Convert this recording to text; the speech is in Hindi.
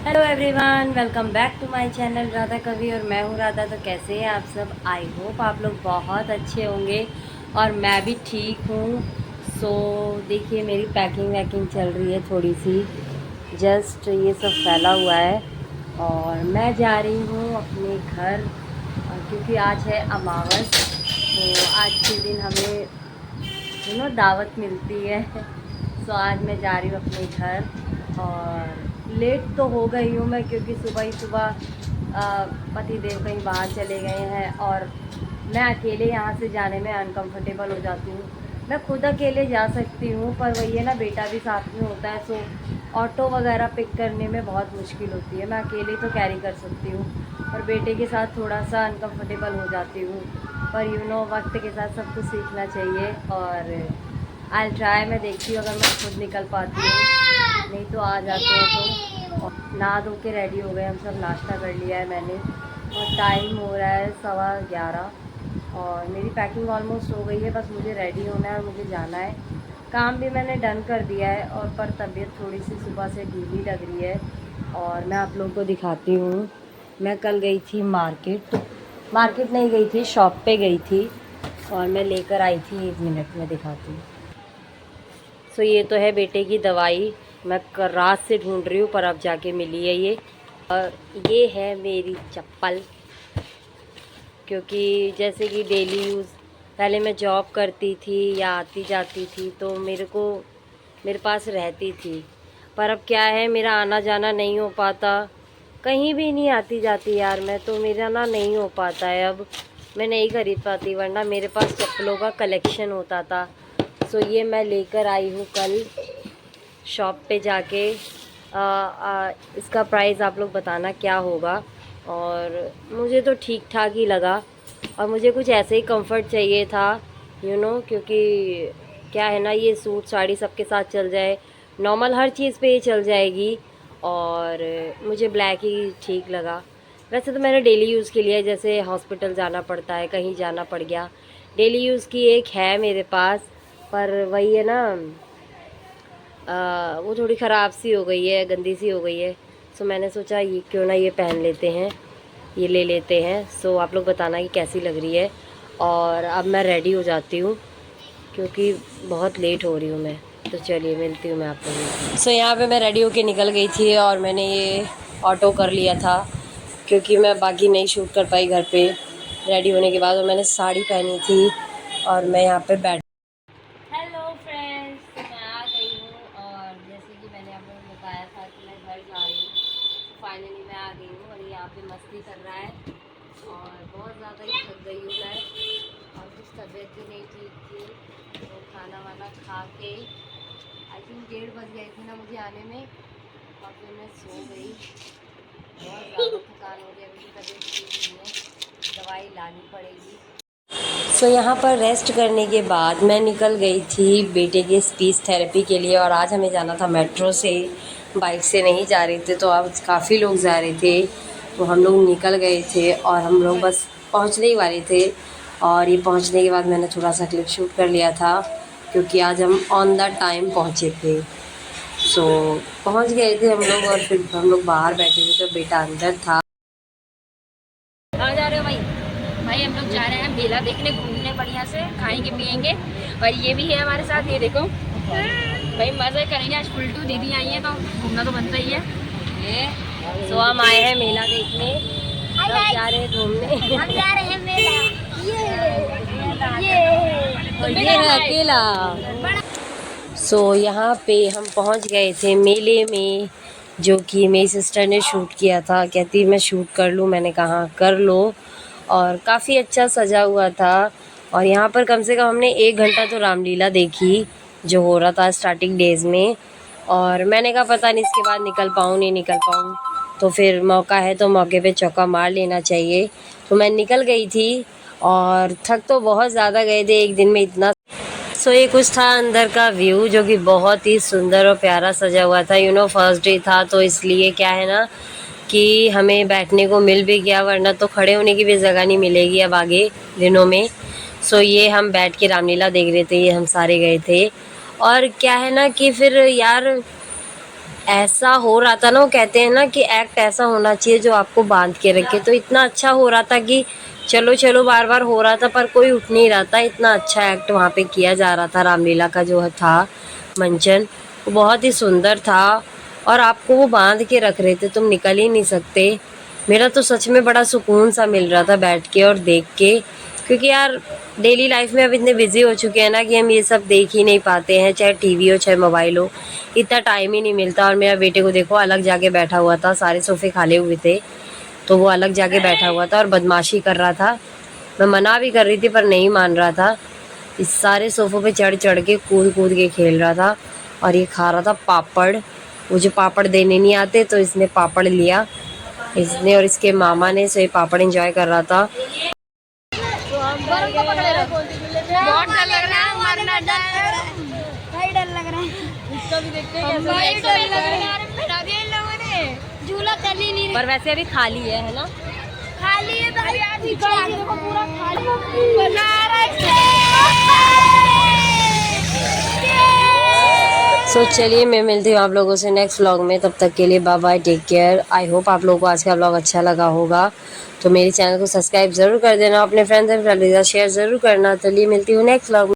Hello everyone, welcome back to my channel Radha Kavi. और मैं हूँ राधा। तो कैसे हैं आप सब? आई होप आप लोग बहुत अच्छे होंगे और मैं भी ठीक हूँ। सो देखिए, मेरी पैकिंग वैकिंग चल रही है थोड़ी सी। जस्ट ये सब फैला हुआ है और मैं जा रही हूँ अपने घर, क्योंकि आज है अमावस। तो आज के दिन हमें दावत मिलती है। सो आज मैं जा रही हूँ अपने घर और लेट तो हो गई हूँ मैं, क्योंकि सुबह ही सुबह पति देव कहीं बाहर चले गए हैं और मैं अकेले यहाँ से जाने में अनकंफर्टेबल हो जाती हूँ। मैं खुद अकेले जा सकती हूँ, पर वही है ना, बेटा भी साथ में होता है। सो ऑटो वगैरह पिक करने में बहुत मुश्किल होती है। मैं अकेले तो कैरी कर सकती हूँ, पर बेटे के साथ थोड़ा सा अनकंफर्टेबल हो जाती हूँ। पर वक्त के साथ सब कुछ सीखना चाहिए और आई ट्राई। मैं देखती हूँ अगर मैं खुद निकल पाती हूँ, नहीं तो आ जाते हैं। तो नहा धो के रेडी हो गए हम सब, नाश्ता कर लिया है मैंने और टाइम हो रहा है 11:15 और मेरी पैकिंग ऑलमोस्ट हो गई है। बस मुझे रेडी होना है और मुझे जाना है। काम भी मैंने डन कर दिया है और पर तबीयत थोड़ी सी सुबह से ढीली लग रही है। और मैं आप लोगों को दिखाती हूँ, मैं कल गई थी मार्केट नहीं गई थी, शॉप पे गई थी और मैं लेकर आई थी। 1 मिनट में दिखाती हूँ। सो ये तो है बेटे की दवाई, मैं रात से ढूंढ रही हूँ पर अब जाके मिली है ये। और ये है मेरी चप्पल, क्योंकि जैसे कि डेली यूज़, पहले मैं जॉब करती थी या आती जाती थी तो मेरे पास रहती थी। पर अब क्या है, मेरा आना जाना नहीं हो पाता, कहीं भी नहीं आती जाती यार मैं, तो मेरा ना नहीं हो पाता है। अब मैं नहीं खरीद पाती, वरना मेरे पास चप्पलों का कलेक्शन होता था। सो ये मैं लेकर आई हूँ कल शॉप पे जाके। इसका प्राइस आप लोग बताना क्या होगा। और मुझे तो ठीक ठाक ही लगा और मुझे कुछ ऐसे ही कंफर्ट चाहिए था, क्योंकि क्या है ना, ये सूट साड़ी सबके साथ चल जाए, नॉर्मल हर चीज़ पे ये चल जाएगी। और मुझे ब्लैक ही ठीक लगा। वैसे तो मैंने डेली यूज़ के लिए, जैसे हॉस्पिटल जाना पड़ता है, कहीं जाना पड़ गया, डेली यूज़ की एक है मेरे पास। पर वही है ना, वो थोड़ी ख़राब सी हो गई है, गंदी सी हो गई है। सो मैंने सोचा ये क्यों ना ये पहन लेते हैं, ये ले लेते हैं। सो आप लोग बताना कि कैसी लग रही है। और अब मैं रेडी हो जाती हूँ क्योंकि बहुत लेट हो रही हूँ मैं। तो चलिए मिलती हूँ मैं आप लोगों को। सो यहाँ पे मैं रेडी होके निकल गई थी और मैंने ये ऑटो कर लिया था, क्योंकि मैं बाकी नहीं शूट कर पाई घर पे रेडी होने के बाद। और मैंने साड़ी पहनी थी और मैं यहाँ पे बैठ। हेलो फ्रेंड्स, मैं आ गई हूँ और जैसे कि मैंने आप लोगों को बताया था कि मैं घर जा रही हूँ, फाइनली मैं आ गई हूँ और ये यहाँ पे मस्ती कर रहा है और बहुत ज़्यादा ही थक गई हूँ मैं और कुछ तबीयत भी नहीं ठीक थी। तो खाना वाना खा के आई थिंक 1:30 बज गए थे ना मुझे आने में, और फिर मैं सो गई। बहुत ज़्यादा थकान हो गई, अभी तबीयत ठीक नहीं है, दवाई लानी पड़ेगी। सो यहाँ पर रेस्ट करने के बाद मैं निकल गई थी बेटे के स्पीच थेरेपी के लिए। और आज हमें जाना था मेट्रो से, बाइक से नहीं जा रहे थे। तो आज काफ़ी लोग जा रहे थे तो हम लोग निकल गए थे और हम लोग बस पहुँचने ही वाले थे। और ये पहुँचने के बाद मैंने थोड़ा सा क्लिप शूट कर लिया था, क्योंकि आज हम ऑन द टाइम पहुँचे थे। सो पहुँच गए थे हम लोग और फिर हम लोग बाहर बैठे थे तो बेटा अंदर था। कहाँ जा रहे हो भाई? भाई हम लोग जा रहे हैं मेला देखने, घूमने, बढ़िया से खाएंगे पियेंगे। और ये भी है हमारे साथ, ये देखो भाई, मज़े करेंगे। आज फुलटू दीदी आई है तो घूमना तो बनता ही है। ये सो हम आए हैं मेला देखने, सब जा रहे हैं घूमने। हम जा रहे हैं मेला। और ये है अकेला। सो यहाँ पे हम पहुँच गए थे मेले में, जो कि मेरी सिस्टर ने शूट किया था। कहती मैं शूट कर लूँ, मैंने कहा कर लो। और काफ़ी अच्छा सजा हुआ था और यहाँ पर कम से कम हमने 1 घंटा तो रामलीला देखी, जो हो रहा था स्टार्टिंग डेज़ में। और मैंने कहा पता नहीं इसके बाद निकल पाऊँ नहीं निकल पाऊँ, तो फिर मौका है तो मौके पे चौका मार लेना चाहिए। तो मैं निकल गई थी और थक तो बहुत ज़्यादा गए थे एक दिन में इतना। सो ये कुछ था अंदर का व्यू, जो कि बहुत ही सुंदर और प्यारा सजा हुआ था। फर्स्ट डे था तो इसलिए क्या है ना कि हमें बैठने को मिल भी गया, वरना तो खड़े होने की भी जगह नहीं मिलेगी अब आगे दिनों में। सो ये हम बैठ के रामलीला देख रहे थे, ये हम सारे गए थे। और क्या है ना कि फिर यार ऐसा हो रहा था ना, वो कहते हैं ना कि एक्ट ऐसा होना चाहिए जो आपको बांध के रखे, तो इतना अच्छा हो रहा था कि चलो चलो बार बार हो रहा था पर कोई उठ नहीं रहा था। इतना अच्छा एक्ट वहाँ पे किया जा रहा था। रामलीला का जो था मंचन, वो बहुत ही सुंदर था और आपको वो बांध के रख रहे थे, तुम निकल ही नहीं सकते। मेरा तो सच में बड़ा सुकून सा मिल रहा था बैठ के और देख के, क्योंकि यार डेली लाइफ में अब इतने बिजी हो चुके हैं ना कि हम ये सब देख ही नहीं पाते हैं, चाहे टीवी हो चाहे मोबाइल हो, इतना टाइम ही नहीं मिलता। और मेरा बेटे को देखो अलग जाके बैठा हुआ था, सारे सोफे खाली हुए थे तो वो अलग जाके बैठा हुआ था और बदमाशी कर रहा था। मैं मना भी कर रही थी पर नहीं मान रहा था। इस सारे सोफों पे चढ़ चढ़ के कूद कूद के खेल रहा था और ये खा रहा था पापड़। मुझे पापड़ देने नहीं आते तो इसने पापड़ लिया, इसने और इसके मामा ने, सो ये पापड़ एंजॉय कर रहा था। बहुत डर लग रहा है, मरना भाई, डर लग रहा है। इसका भी देखते हैं कैसा भाई, डर लग रहा है यार, बिठा दिया इन लोगों ने, झूला चल ही नहीं रहा। पर वैसे अभी खाली है ना? खाली है भाई, यार पीछे आगे देखो पूरा खाली बना रहा है। सो चलिए मैं मिलती हूँ आप लोगों से नेक्स्ट व्लॉग में, तब तक के लिए bye bye, take care. I hope आप लोगों को आज का व्लॉग अच्छा लगा होगा, तो मेरे चैनल को सब्सक्राइब ज़रूर कर देना, अपने फ्रेंड्स एंड फैमिली के साथ शेयर ज़रूर करना। चलिए मिलती हूँ नेक्स्ट व्लॉग में।